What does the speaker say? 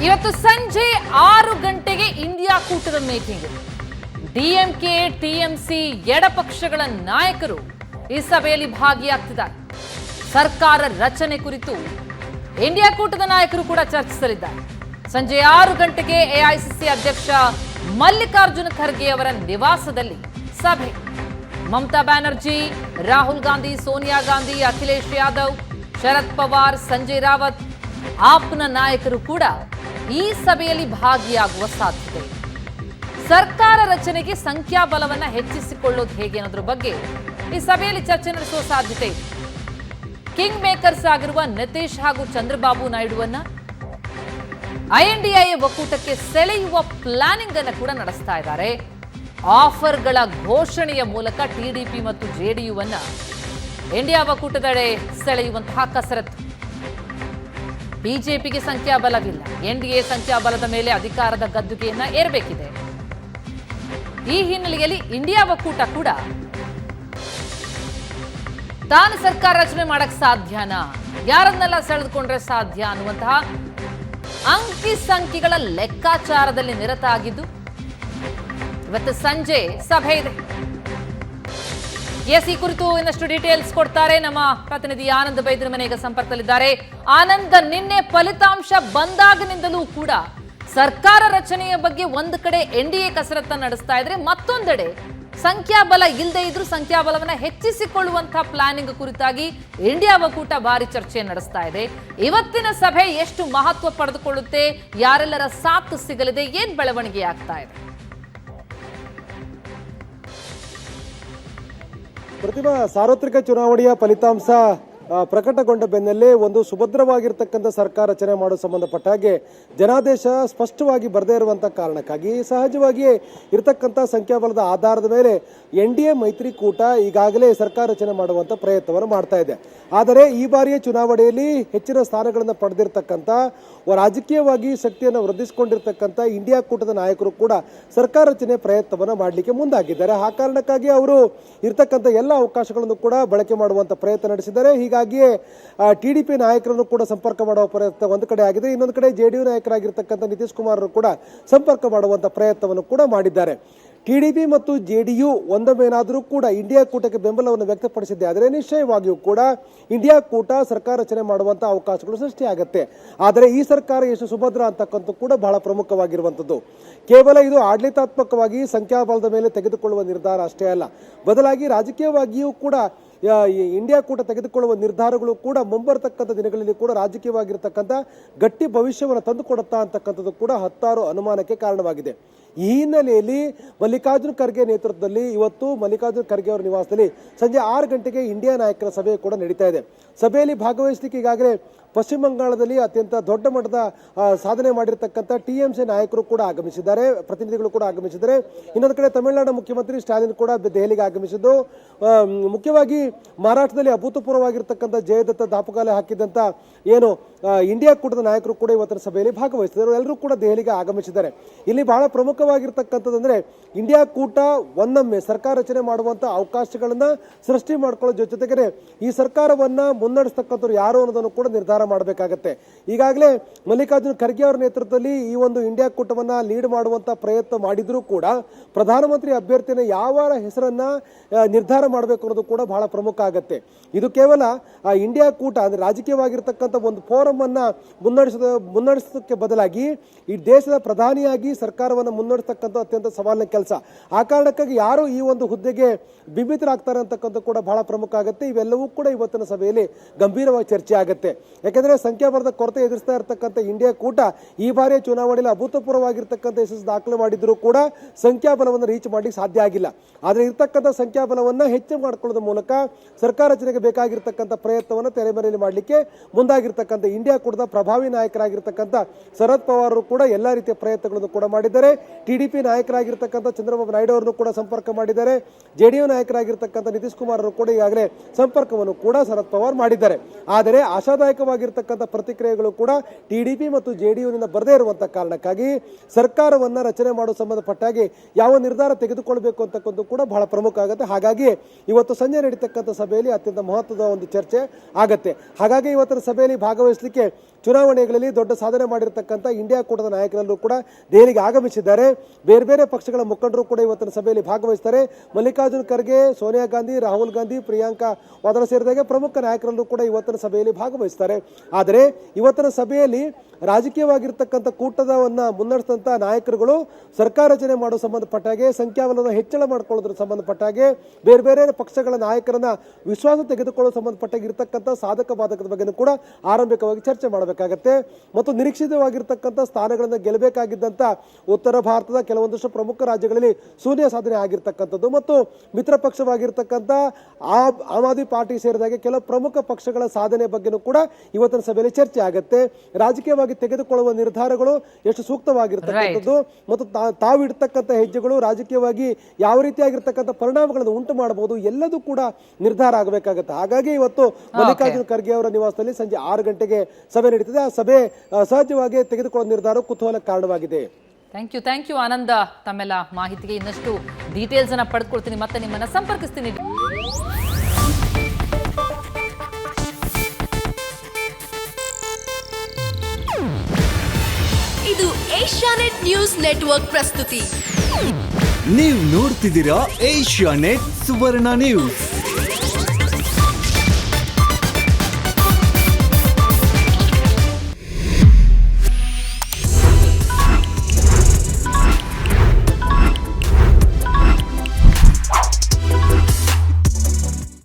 ಇವತ್ತು ಸಂಜೆ 6 ಗಂಟೆಗೆ ಇಂಡಿಯಾ ಕೂಟದ ಮೀಟಿಂಗ್. ಡಿಎಂಕೆ ಟಿಎಂಸಿ ಎಡಪಕ್ಷಗಳ ನಾಯಕರು ಈ ಸಭೆಯಲ್ಲಿ ಭಾಗಿಯಾಗ್ತಿದ್ದಾರೆ. ಸರ್ಕಾರ ರಚನೆ ಕುರಿತು ಇಂಡಿಯಾ ಕೂಟದ ನಾಯಕರು ಕೂಡ ಚರ್ಚಿಸಲಿದ್ದಾರೆ. ಸಂಜೆ 6 ಗಂಟೆಗೆ ಎಐಸಿಸಿ ಅಧ್ಯಕ್ಷ ಮಲ್ಲಿಕಾರ್ಜುನ ಖರ್ಗೆ ಅವರ ನಿವಾಸದಲ್ಲಿ ಸಭೆ. ಮಮತಾ ಬ್ಯಾನರ್ಜಿ, ರಾಹುಲ್ ಗಾಂಧಿ, ಸೋನಿಯಾ ಗಾಂಧಿ, ಅಖಿಲೇಶ್ ಯಾದವ್, ಶರದ್ ಪವಾರ್, ಸಂಜಯ್ ರಾವತ್, ಆಪ್ನ ನಾಯಕರು ಕೂಡ ಈ ಸಭೆಯಲ್ಲಿ ಭಾಗಿಯಾಗುವ ಸಾಧ್ಯತೆ. ಸರ್ಕಾರ ರಚನೆಗೆ ಸಂಖ್ಯಾಬಲವನ್ನ ಹೆಚ್ಚಿಸಿಕೊಳ್ಳೋದು ಹೇಗೆ ಅನ್ನೋದ್ರ ಬಗ್ಗೆ ಈ ಸಭೆಯಲ್ಲಿ ಚರ್ಚೆ ನಡೆಸುವ ಸಾಧ್ಯತೆ ಇದೆ. ಕಿಂಗ್ ಮೇಕರ್ಸ್ ಆಗಿರುವ ನಿತೀಶ್ ಹಾಗೂ ಚಂದ್ರಬಾಬು ನಾಯ್ಡುವನ್ನ ಐಎನ್ಡಿಎ ಒಕ್ಕೂಟಕ್ಕೆ ಸೆಳೆಯುವ ಪ್ಲಾನಿಂಗ್ ಅನ್ನು ಕೂಡ ನಡೆಸ್ತಾ ಇದ್ದಾರೆ. ಆಫರ್ಗಳ ಘೋಷಣೆಯ ಮೂಲಕ ಟಿಡಿಪಿ ಮತ್ತು ಜೆಡಿಯುವನ್ನ ಇಂಡಿಯಾ ಒಕ್ಕೂಟದೆಡೆ ಸೆಳೆಯುವಂತಹ ಕಸರತ್ತು. ಬಿಜೆಪಿಗೆ ಸಂಖ್ಯಾಬಲವಿಲ್ಲ. ಎನ್ಡಿಎ ಸಂಖ್ಯಾಬಲದ ಮೇಲೆ ಅಧಿಕಾರದ ಗದ್ದುಗೆಯನ್ನ ಏರಬೇಕಿದೆ. ಈ ಹಿನ್ನೆಲೆಯಲ್ಲಿ ಇಂಡಿಯಾ ಒಕ್ಕೂಟ ಕೂಡ ತಾನು ಸರ್ಕಾರ ರಚನೆ ಮಾಡಕ್ ಸಾಧ್ಯನಾ, ಯಾರನ್ನೆಲ್ಲ ಸೆಳೆದುಕೊಂಡ್ರೆ ಸಾಧ್ಯ ಅನ್ನುವಂತಹ ಅಂಕಿ ಸಂಖ್ಯೆಗಳ ಲೆಕ್ಕಾಚಾರದಲ್ಲಿ ನಿರತ ಆಗಿದ್ದು ಇವತ್ತು ಸಂಜೆ ಸಭೆ ಇದೆ. ಈ ಕುರಿತು ಇನ್ನಷ್ಟು ಡೀಟೇಲ್ಸ್ ಕೊಡ್ತಾರೆ ನಮ್ಮ ಪ್ರತಿನಿಧಿ ಆನಂದ್ ಬೈದ್ರ ಮನೆಗೆ ಸಂಪರ್ಕದಲ್ಲಿದ್ದಾರೆ. ಆನಂದ್, ನಿನ್ನೆ ಫಲಿತಾಂಶ ಬಂದಾಗಿನಿಂದಲೂ ಕೂಡ ಸರ್ಕಾರ ರಚನೆಯ ಬಗ್ಗೆ ಒಂದು ಕಡೆ ಎನ್ಡಿಎ ಕಸರತ್ತ ನಡೆಸ್ತಾ ಇದ್ರೆ, ಮತ್ತೊಂದೆಡೆ ಸಂಖ್ಯಾಬಲ ಇಲ್ಲದೆ ಇದ್ರೂ ಸಂಖ್ಯಾಬಲವನ್ನ ಹೆಚ್ಚಿಸಿಕೊಳ್ಳುವಂತಹ ಪ್ಲಾನಿಂಗ್ ಕುರಿತಾಗಿ ಇಂಡಿಯಾ ಒಕ್ಕೂಟ ಭಾರಿ ಚರ್ಚೆ ನಡೆಸ್ತಾ ಇದೆ. ಇವತ್ತಿನ ಸಭೆ ಎಷ್ಟು ಮಹತ್ವ ಪಡೆದುಕೊಳ್ಳುತ್ತೆ, ಯಾರೆಲ್ಲರ ಸಾಥ್ ಸಿಗಲಿದೆ, ಏನ್ ಬೆಳವಣಿಗೆ ಆಗ್ತಾ ಇದೆ? ಪ್ರತಿಮಾ, ಸಾರ್ವತ್ರಿಕ ಚುನಾವಣೆಯ ಫಲಿತಾಂಶ ಪ್ರಕಟಗೊಂಡ ಬೆನ್ನಲ್ಲೇ ಒಂದು ಸುಭದ್ರವಾಗಿರ್ತಕ್ಕಂಥ ಸರ್ಕಾರ ರಚನೆ ಮಾಡುವ ಸಂಬಂಧಪಟ್ಟ ಹಾಗೆ ಜನಾದೇಶ ಸ್ಪಷ್ಟವಾಗಿ ಬರದೇ ಇರುವಂಥ ಕಾರಣಕ್ಕಾಗಿ ಸಹಜವಾಗಿಯೇ ಇರತಕ್ಕಂಥ ಸಂಖ್ಯಾಬಲದ ಆಧಾರದ ಮೇಲೆ ಎನ್ಡಿಎ ಮೈತ್ರಿಕೂಟ ಈಗಾಗಲೇ ಸರ್ಕಾರ ರಚನೆ ಮಾಡುವಂಥ ಪ್ರಯತ್ನವನ್ನು ಮಾಡ್ತಾ ಇದೆ. ಆದರೆ ಈ ಬಾರಿಯ ಚುನಾವಣೆಯಲ್ಲಿ ಹೆಚ್ಚಿನ ಸ್ಥಾನಗಳನ್ನು ಪಡೆದಿರತಕ್ಕಂಥ ರಾಜಕೀಯವಾಗಿ ಶಕ್ತಿಯನ್ನು ವೃದ್ಧಿಸಿಕೊಂಡಿರ್ತಕ್ಕಂಥ ಇಂಡಿಯಾ ಕೂಟದ ನಾಯಕರು ಕೂಡ ಸರ್ಕಾರ ರಚನೆ ಪ್ರಯತ್ನವನ್ನು ಮಾಡಲಿಕ್ಕೆ ಮುಂದಾಗಿದ್ದಾರೆ. ಆ ಕಾರಣಕ್ಕಾಗಿ ಅವರು ಇರತಕ್ಕಂಥ ಎಲ್ಲ ಅವಕಾಶಗಳನ್ನು ಕೂಡ ಬಳಕೆ ಮಾಡುವಂಥ ಪ್ರಯತ್ನ ನಡೆಸಿದ್ದಾರೆ. ಹೀಗಾಗಿಯೇ ಟಿಡಿಪಿ ನಾಯಕರನ್ನು ಕೂಡ ಸಂಪರ್ಕ ಮಾಡುವ ಪ್ರಯತ್ನ ಒಂದು ಕಡೆ ಆಗಿದೆ. ಇನ್ನೊಂದು ಕಡೆ ಜೆಡಿಯು ನಾಯಕರಾಗಿರ್ತಕ್ಕಂಥ ನಿತೀಶ್ ಕುಮಾರ್ ಕೂಡ ಸಂಪರ್ಕ ಮಾಡುವಂಥ ಪ್ರಯತ್ನವನ್ನು ಕೂಡ ಮಾಡಿದ್ದಾರೆ. ಟಿಡಿಪಿ ಮತ್ತು ಜೆಡಿಯು ಒಂದೊಮ್ಮೆನಾದರೂ ಕೂಡ ಇಂಡಿಯಾ ಕೂಟಕ್ಕೆ ಬೆಂಬಲವನ್ನು ವ್ಯಕ್ತಪಡಿಸಿದ್ದೆ ಆದರೆ ನಿಶ್ಚಯವಾಗಿಯೂ ಕೂಡ ಇಂಡಿಯಾ ಕೂಟ ಸರ್ಕಾರ ರಚನೆ ಮಾಡುವಂಥ ಅವಕಾಶಗಳು ಸೃಷ್ಟಿಯಾಗುತ್ತೆ. ಆದರೆ ಈ ಸರ್ಕಾರ ಎಷ್ಟು ಸುಭದ್ರ ಅಂತಕ್ಕಂಥ ಕೂಡ ಬಹಳ ಪ್ರಮುಖವಾಗಿರುವಂಥದ್ದು. ಕೇವಲ ಇದು ಆಡಳಿತಾತ್ಮಕವಾಗಿ ಸಂಖ್ಯಾಬಲದ ಮೇಲೆ ತೆಗೆದುಕೊಳ್ಳುವ ನಿರ್ಧಾರ ಅಷ್ಟೇ ಅಲ್ಲ, ಬದಲಾಗಿ ರಾಜಕೀಯವಾಗಿಯೂ ಕೂಡ ಇಂಡಿಯಾ ಕೂಟ ತೆಗೆದುಕೊಳ್ಳುವ ನಿರ್ಧಾರಗಳು ಕೂಡ ಮುಂಬರತಕ್ಕಂಥ ದಿನಗಳಲ್ಲಿ ಕೂಡ ರಾಜಕೀಯವಾಗಿರ್ತಕ್ಕಂಥ ಗಟ್ಟಿ ಭವಿಷ್ಯವನ್ನು ತಂದುಕೊಡುತ್ತಾ ಅಂತಕ್ಕಂಥದ್ದು ಕೂಡ ಹತ್ತಾರು ಅನುಮಾನಕ್ಕೆ ಕಾರಣವಾಗಿದೆ. ಈ ಹಿನ್ನೆಲೆಯಲ್ಲಿ ಮಲ್ಲಿಕಾರ್ಜುನ ಖರ್ಗೆ ನೇತೃತ್ವದಲ್ಲಿ ಇವತ್ತು ಮಲ್ಲಿಕಾರ್ಜುನ ಖರ್ಗೆ ಅವರ ನಿವಾಸದಲ್ಲಿ ಸಂಜೆ 6 ಗಂಟೆಗೆ ಇಂಡಿಯಾ ನಾಯಕರ ಸಭೆ ಕೂಡ ನಡೀತಾ ಇದೆ. ಸಭೆಯಲ್ಲಿ ಭಾಗವಹಿಸಲಿಕ್ಕೆ ಈಗಾಗಲೇ ಪಶ್ಚಿಮ ಬಂಗಾಳದಲ್ಲಿ ಅತ್ಯಂತ ದೊಡ್ಡ ಮಟ್ಟದ ಸಾಧನೆ ಮಾಡಿರ್ತಕ್ಕಂಥ ಟಿಎಂಸಿ ನಾಯಕರು ಕೂಡ ಆಗಮಿಸಿದ್ದಾರೆ, ಪ್ರತಿನಿಧಿಗಳು ಕೂಡ ಆಗಮಿಸಿದ್ದಾರೆ. ಇನ್ನೊಂದು ಕಡೆ ತಮಿಳುನಾಡು ಮುಖ್ಯಮಂತ್ರಿ ಸ್ಟಾಲಿನ್ ಕೂಡ ದೆಹಲಿಗೆ ಆಗಮಿಸಿದ್ದು, ಮುಖ್ಯವಾಗಿ ಮಹಾರಾಷ್ಟ್ರದಲ್ಲಿ ಅಭೂತಪೂರ್ವವಾಗಿರ್ತಕ್ಕಂಥ ಜಯದತ್ತ ದಾಪುಗಾಲ ಹಾಕಿದಂಥ ಏನು ಇಂಡಿಯಾ ಕೂಟದ ನಾಯಕರು ಕೂಡ ಇವತ್ತಿನ ಸಭೆಯಲ್ಲಿ ಭಾಗವಹಿಸಿದರು. ಎಲ್ಲರೂ ಕೂಡ ದೆಹಲಿಗೆ ಆಗಮಿಸಿದ್ದಾರೆ. ಇಲ್ಲಿ ಬಹಳ ಪ್ರಮುಖವಾಗಿರ್ತಕ್ಕಂಥದ್ದು ಅಂದರೆ ಇಂಡಿಯಾ ಕೂಟ ಒಂದೊಮ್ಮೆ ಸರ್ಕಾರ ರಚನೆ ಮಾಡುವಂಥ ಅವಕಾಶಗಳನ್ನ ಸೃಷ್ಟಿ ಮಾಡ್ಕೊಳ್ಳೋ ಜೊತೆಗೆ ಈ ಸರ್ಕಾರವನ್ನ ಮುನ್ನಡೆಸ್ತಕ್ಕಂಥವ್ರು ಯಾರು ಅನ್ನೋದನ್ನು ಕೂಡ ನಿರ್ಧಾರ ಮಾಡಬೇಕಾಗತ್ತೆ. ಈಗಾಗಲೇ ಮಲ್ಲಿಕಾರ್ಜುನ ಖರ್ಗೆ ಅವರ ನೇತೃತ್ವದಲ್ಲಿ ಈ ಒಂದು ಇಂಡಿಯಾ ಕೂಟವನ್ನ ಲೀಡ್ ಮಾಡುವಂತ ಪ್ರಯತ್ನ ಮಾಡಿದ್ರೂ ಕೂಡ ಪ್ರಧಾನಮಂತ್ರಿ ಅಭ್ಯರ್ಥಿನ ಯಾವ ಹೆಸರನ್ನ ನಿರ್ಧಾರ ಮಾಡಬೇಕು ಅನ್ನೋದು ಕೂಡ ಬಹಳ ಪ್ರಮುಖ ಆಗತ್ತೆ. ಇದು ಕೇವಲ ಇಂಡಿಯಾ ಕೂಟ ಅಂದ್ರೆ ರಾಜಕೀಯವಾಗಿರ್ತಕ್ಕಂಥ ಒಂದು ಫೋರಂ ಅನ್ನ ಮುನ್ನಡೆಸೋದಕ್ಕೆ ಬದಲಾಗಿ ಈ ದೇಶದ ಪ್ರಧಾನಿಯಾಗಿ ಸರ್ಕಾರವನ್ನು ಮುನ್ನಡೆಸ್ತಕ್ಕಂಥ ಅತ್ಯಂತ ಸವಾಲಿನ ಕೆಲಸ. ಆ ಕಾರಣಕ್ಕಾಗಿ ಯಾರು ಈ ಒಂದು ಹುದ್ದೆಗೆ ಬಿಂಬಿತರಾಗ್ತಾರೆ ಅಂತಕ್ಕಂಥ ಕೂಡ ಬಹಳ ಪ್ರಮುಖ ಆಗುತ್ತೆ. ಇವೆಲ್ಲವೂ ಕೂಡ ಇವತ್ತಿನ ಸಭೆಯಲ್ಲಿ ಗಂಭೀರವಾಗಿ ಚರ್ಚೆ ಆಗುತ್ತೆ. ಯಾಕಂದ್ರೆ ಸಂಖ್ಯಾಬಲದ ಕೊರತೆ ಎದುರಿಸ್ತಾ ಇರತಕ್ಕಂಥ ಇಂಡಿಯಾ ಕೂಟ ಈ ಬಾರಿಯ ಚುನಾವಣೆಯಲ್ಲಿ ಅಭೂತಪೂರ್ವವಾಗಿರ್ತಕ್ಕಂಥ ಯಶಸ್ಸು ದಾಖಲೆ ಮಾಡಿದ್ರೂ ಕೂಡ ಸಂಖ್ಯಾಬಲವನ್ನು ರೀಚ್ ಮಾಡಲಿಕ್ಕೆ ಸಾಧ್ಯ ಆಗಿಲ್ಲ. ಆದರೆ ಇರ್ತಕ್ಕಂಥ ಸಂಖ್ಯಾಬಲವನ್ನು ಹೆಚ್ಚು ಮಾಡಿಕೊಳ್ಳೋದ್ರ ಮೂಲಕ ಸರ್ಕಾರ ರಚನೆಗೆ ಬೇಕಾಗಿರ್ತಕ್ಕಂಥ ಪ್ರಯತ್ನವನ್ನು ತೆರೆಮರೆಯಲ್ಲಿ ಮಾಡಲಿಕ್ಕೆ ಮುಂದಾಗಿರ್ತಕ್ಕಂಥ ಇಂಡಿಯಾ ಕೂಟದ ಪ್ರಭಾವಿ ನಾಯಕರಾಗಿರ್ತಕ್ಕಂಥ ಶರದ್ ಪವಾರ್ ಕೂಡ ಎಲ್ಲಾ ರೀತಿಯ ಪ್ರಯತ್ನಗಳನ್ನು ಕೂಡ ಮಾಡಿದ್ದಾರೆ. ಟಿಡಿಪಿ ನಾಯಕರಾಗಿರ್ತಕ್ಕಂಥ ಚಂದ್ರಬಾಬು ನಾಯ್ಡು ಅವರನ್ನು ಕೂಡ ಸಂಪರ್ಕ ಮಾಡಿದ್ದಾರೆ. ಜೆಡಿಯು ನಾಯಕರಾಗಿರ್ತಕ್ಕಂಥ ನಿತೀಶ್ ಕುಮಾರ್ ಅವರು ಕೂಡ ಈಗಾಗಲೇ ಸಂಪರ್ಕವನ್ನು ಕೂಡ ಶರದ್ ಪವಾರ್ ಮಾಡಿದ್ದಾರೆ. ಆದರೆ ಆಶಾದಾಯಕವಾಗಿರ್ತಕ್ಕಂಥ ಪ್ರತಿಕ್ರಿಯೆಗಳು ಕೂಡ ಟಿಡಿಪಿ ಮತ್ತು ಜೆಡಿಯುನಿಂದ ಬರದೇ ಇರುವಂತಹ ಕಾರಣಕ್ಕಾಗಿ ಸರ್ಕಾರವನ್ನ ರಚನೆ ಮಾಡುವ ಸಂಬಂಧಪಟ್ಟಾಗಿ ಯಾವ ನಿರ್ಧಾರ ತೆಗೆದುಕೊಳ್ಳಬೇಕು ಅಂತಕ್ಕಂಥ ಕೂಡ ಬಹಳ ಪ್ರಮುಖ ಆಗುತ್ತೆ. ಹಾಗಾಗಿ ಇವತ್ತು ಸಂಜೆ ನಡೀತಕ್ಕಂಥ ಸಭೆಯಲ್ಲಿ ಅತ್ಯಂತ ಮಹತ್ವದ ಒಂದು ಚರ್ಚೆ ಆಗತ್ತೆ. ಹಾಗಾಗಿ ಇವತ್ತಿನ ಸಭೆಯಲ್ಲಿ ಭಾಗವಹಿಸಲಿಕ್ಕೆ ಚುನಾವಣೆಗಳಲ್ಲಿ ದೊಡ್ಡ ಸಾಧನೆ ಮಾಡಿರ್ತಕ್ಕಂಥ ಇಂಡಿಯಾ ಕೂಟದ ನಾಯಕರೆಲ್ಲರೂ ಕೂಡ ದೆಹಲಿಗೆ ಆಗಮಿಸಿದ್ದಾರೆ. ಬೇರೆ ಬೇರೆ ಪಕ್ಷಗಳ ಮುಖಂಡರು ಕೂಡ ಇವತ್ತಿನ ಸಭೆಯಲ್ಲಿ ಭಾಗವಹಿಸ್ತಾರೆ. ಮಲ್ಲಿಕಾರ್ಜುನ್ ಖರ್ಗೆ, ಸೋನಿಯಾ ಗಾಂಧಿ, ರಾಹುಲ್ ಗಾಂಧಿ, ಪ್ರಿಯಾಂಕಾ ವಾದ್ರಾ ಸೇರಿದಂತೆ ಪ್ರಮುಖ ನಾಯಕರಲ್ಲೂ ಕೂಡ ಇವತ್ತಿನ ಸಭೆಯಲ್ಲಿ ಭಾಗವಹಿಸ್ತಾರೆ. ಆದರೆ ಇವತ್ತಿನ ಸಭೆಯಲ್ಲಿ ರಾಜಕೀಯವಾಗಿರ್ತಕ್ಕಂಥ ಕೂಟದವನ್ನ ಮುನ್ನಡೆಸಿದಂಥ ನಾಯಕರುಗಳು ಸರ್ಕಾರ ರಚನೆ ಮಾಡೋ ಸಂಬಂಧಪಟ್ಟ ಹಾಗೆ, ಸಂಖ್ಯಾಬಲವನ್ನು ಹೆಚ್ಚಳ ಮಾಡಿಕೊಳ್ಳೋದ್ರ ಸಂಬಂಧಪಟ್ಟ ಹಾಗೆ, ಬೇರೆ ಬೇರೆ ಪಕ್ಷಗಳ ನಾಯಕರನ್ನ ವಿಶ್ವಾಸ ತೆಗೆದುಕೊಳ್ಳೋ ಸಂಬಂಧಪಟ್ಟಾಗಿ ಇರತಕ್ಕಂಥ ಸಾಧಕ ಬಾಧಕದ ಬಗ್ಗೆ ಕೂಡ ಆರಂಭಿಕವಾಗಿ ಚರ್ಚೆ ಮಾಡಬೇಕಾಗತ್ತೆ. ಮತ್ತು ನಿರೀಕ್ಷಿತವಾಗಿರ್ತಕ್ಕಂಥ ಸ್ಥಾನಗಳನ್ನು ಗೆಲ್ಲಬೇಕಾಗಿದ್ದಂಥ ಉತ್ತರ ಭಾರತದ ಕೆಲವೊಂದಷ್ಟು ಪ್ರಮುಖ ರಾಜ್ಯಗಳಲ್ಲಿ ಶೂನ್ಯ ಸಾಧನೆ ಆಗಿರ್ತಕ್ಕಂಥದ್ದು ಮತ್ತು ಮಿತ್ರ ಪಕ್ಷವಾಗಿರ್ತಕ್ಕಂಥ ಆಮ್ ಆದ್ಮಿ ಪಾರ್ಟಿ ಸೇರಿದಾಗೆ ಕೆಲವು ಪ್ರಮುಖ ಪಕ್ಷಗಳ ಸಾಧನೆ ಬಗ್ಗೆನೂ ಕೂಡ ಇವತ್ತಿನ ಸಭೆಯಲ್ಲಿ ಚರ್ಚೆ ಆಗುತ್ತೆ. ರಾಜಕೀಯವಾಗಿ ತೆಗೆದುಕೊಳ್ಳುವ ನಿರ್ಧಾರಗಳು ಎಷ್ಟು ಸೂಕ್ತವಾಗಿರ್ತಕ್ಕಂಥದ್ದು ಮತ್ತು ತಾವು ಇಡ್ತಕ್ಕಂಥ ಹೆಜ್ಜೆಗಳು ರಾಜಕೀಯವಾಗಿ ಯಾವ ರೀತಿಯಾಗಿರ್ತಕ್ಕಂಥ ಪರಿಣಾಮಗಳನ್ನು ಉಂಟು ಮಾಡಬಹುದು ಎಲ್ಲದೂ ಕೂಡ ನಿರ್ಧಾರ ಆಗಬೇಕಾಗುತ್ತೆ. ಹಾಗಾಗಿ ಇವತ್ತು ಮಲ್ಲಿಕಾರ್ಜುನ್ ಖರ್ಗೆ ಅವರ ನಿವಾಸದಲ್ಲಿ ಸಂಜೆ 6 ಗಂಟೆಗೆ ಸಭೆ ನಡೀತಿದೆ. ಆ ಸಭೆ ಸಹಜವಾಗಿ ತೆಗೆದುಕೊಳ್ಳುವ ನಿರ್ಧಾರ ಕುತೂಹಲಕ್ಕೆ ಕಾರಣವಾಗಿದೆ. ಥ್ಯಾಂಕ್ ಯು ಆನಂದ, ತಮ್ಮೆಲ್ಲ ಮಾಹಿತಿಗೆ ಇನ್ನಷ್ಟು ಡೀಟೇಲ್ಸ್ ಅನ್ನ ಪಡೆದುಕೊಳ್ತೀನಿ, ಮತ್ತೆ ನಿಮ್ಮನ್ನ ಸಂಪರ್ಕಿಸ್ತೀನಿ. ಇದು ಏಷ್ಯಾನೆಟ್ ನ್ಯೂಸ್ ನೆಟ್ವರ್ಕ್ ಪ್ರಸ್ತುತಿ. ನೀವು ನೋಡ್ತಿದ್ದೀರಾ ಏಷ್ಯಾನೆಟ್ ಸುವರ್ಣ ನ್ಯೂಸ್.